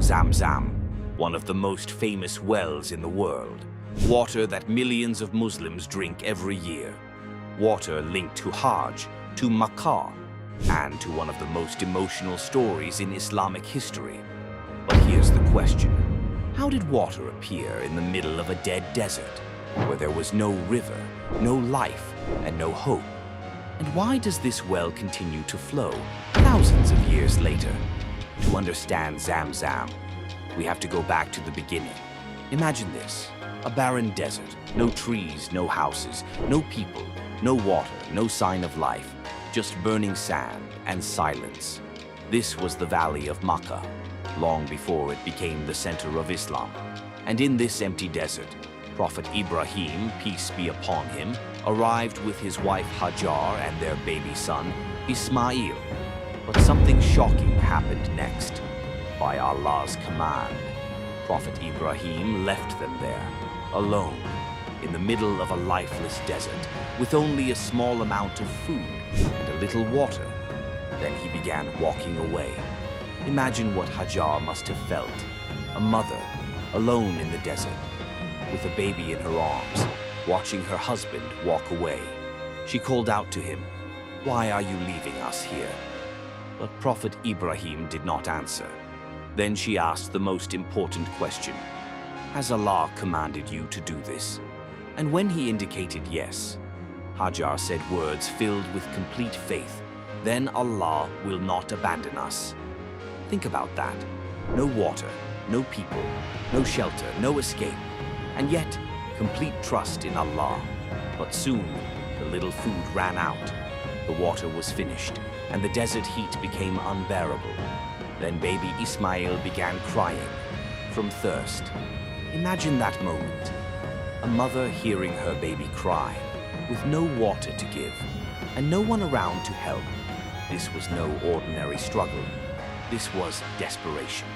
Zamzam, one of the most famous wells in the world. Water that millions of Muslims drink every year. Water linked to Hajj, to Makkah, and to one of the most emotional stories in Islamic history. But here's the question. How did water appear in the middle of a dead desert, where there was no river, no life, and no hope? And why does this well continue to flow thousands of years later? To understand Zamzam, we have to go back to the beginning. Imagine this, a barren desert, no trees, no houses, no people, no water, no sign of life, just burning sand and silence. This was the valley of Makkah, long before it became the center of Islam. And in this empty desert, Prophet Ibrahim, peace be upon him, arrived with his wife Hajar and their baby son, Ismail. But something shocking happened next. By Allah's command, Prophet Ibrahim left them there, alone, in the middle of a lifeless desert, with only a small amount of food and a little water. Then he began walking away. Imagine what Hajar must have felt. A mother, alone in the desert, with a baby in her arms, watching her husband walk away. She called out to him, "Why are you leaving us here?" But Prophet Ibrahim did not answer. Then she asked the most important question. "Has Allah commanded you to do this?" And when he indicated yes, Hajar said words filled with complete faith, "Then Allah will not abandon us." Think about that. No water, no people, no shelter, no escape, and yet complete trust in Allah. But soon, the little food ran out, the water was finished, and the desert heat became unbearable. Then baby Ismail began crying from thirst. Imagine that moment. A mother hearing her baby cry, with no water to give, and no one around to help. This was no ordinary struggle. This was desperation.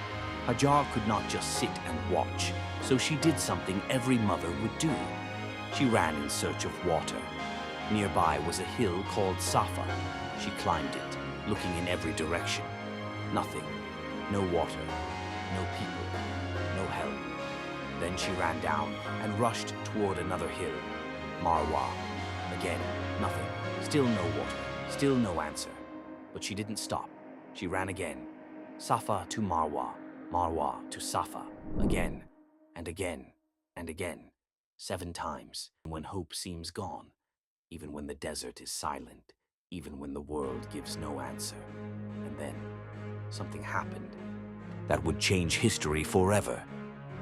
Hajar could not just sit and watch, so she did something every mother would do. She ran in search of water. Nearby was a hill called Safa. She climbed it, looking in every direction. Nothing. No water. No people. No help. Then she ran down and rushed toward another hill, Marwa. Again, nothing. Still no water. Still no answer. But she didn't stop. She ran again. Safa to Marwa. Marwa to Safa. Again, and again, and again. 7 times. When hope seems gone, even when the desert is silent, even when the world gives no answer. And then, something happened that would change history forever.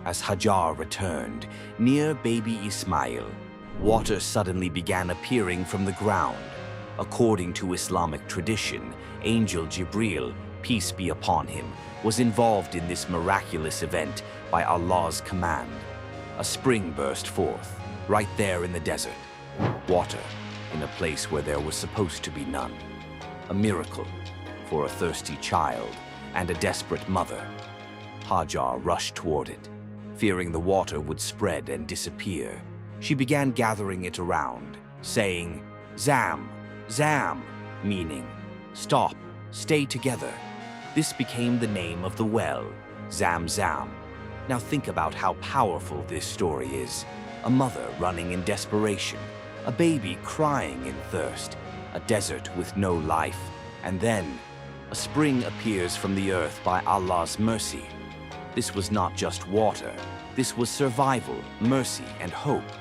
As Hajar returned, near baby Ismail, water suddenly began appearing from the ground. According to Islamic tradition, Angel Jibril, peace be upon him, was involved in this miraculous event by Allah's command. A spring burst forth, right there in the desert. Water, in a place where there was supposed to be none. A miracle for a thirsty child and a desperate mother. Hajar rushed toward it, fearing the water would spread and disappear. She began gathering it around, saying, "Zam, Zam," meaning, "Stop, stay together." This became the name of the well, Zamzam. Now think about how powerful this story is. A mother running in desperation, a baby crying in thirst, a desert with no life, and then a spring appears from the earth by Allah's mercy. This was not just water, this was survival, mercy, and hope.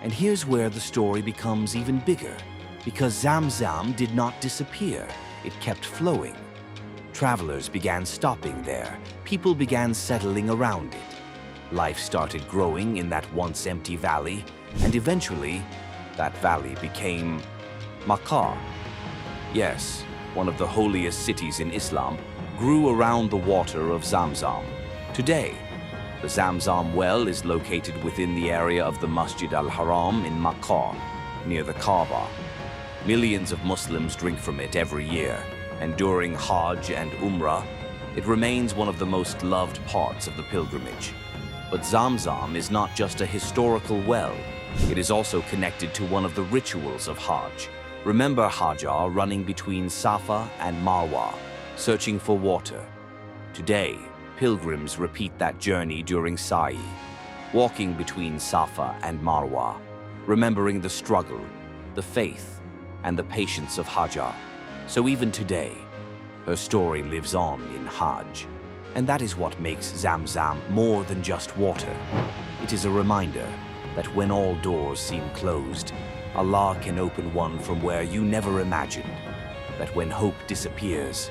And here's where the story becomes even bigger, because Zamzam did not disappear, it kept flowing. Travelers began stopping there, people began settling around it. Life started growing in that once empty valley, and eventually, that valley became Makkah. Yes, one of the holiest cities in Islam, grew around the water of Zamzam. Today, the Zamzam well is located within the area of the Masjid al-Haram in Makkah, near the Kaaba. Millions of Muslims drink from it every year, and during Hajj and Umrah, it remains one of the most loved parts of the pilgrimage. But Zamzam is not just a historical well, it is also connected to one of the rituals of Hajj. Remember Hajar running between Safa and Marwah, searching for water. Today, Pilgrims repeat that journey during Sa'i, walking between Safa and Marwah, remembering the struggle, the faith, and the patience of Hajar. So even today, her story lives on in Hajj. And that is what makes Zamzam more than just water. It is a reminder that when all doors seem closed, Allah can open one from where you never imagined. That when hope disappears,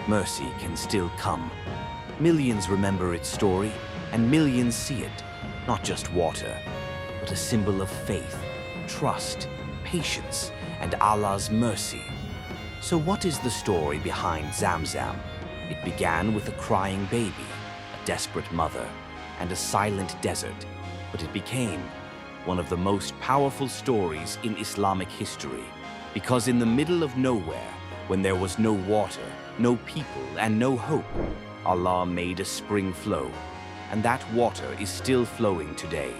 mercy can still come. Millions remember its story, and millions see it, not just water, but a symbol of faith, trust, patience, and Allah's mercy. So what is the story behind Zamzam? It began with a crying baby, a desperate mother, and a silent desert, but it became one of the most powerful stories in Islamic history, because in the middle of nowhere, when there was no water, no people, and no hope, Allah made a spring flow, and that water is still flowing today.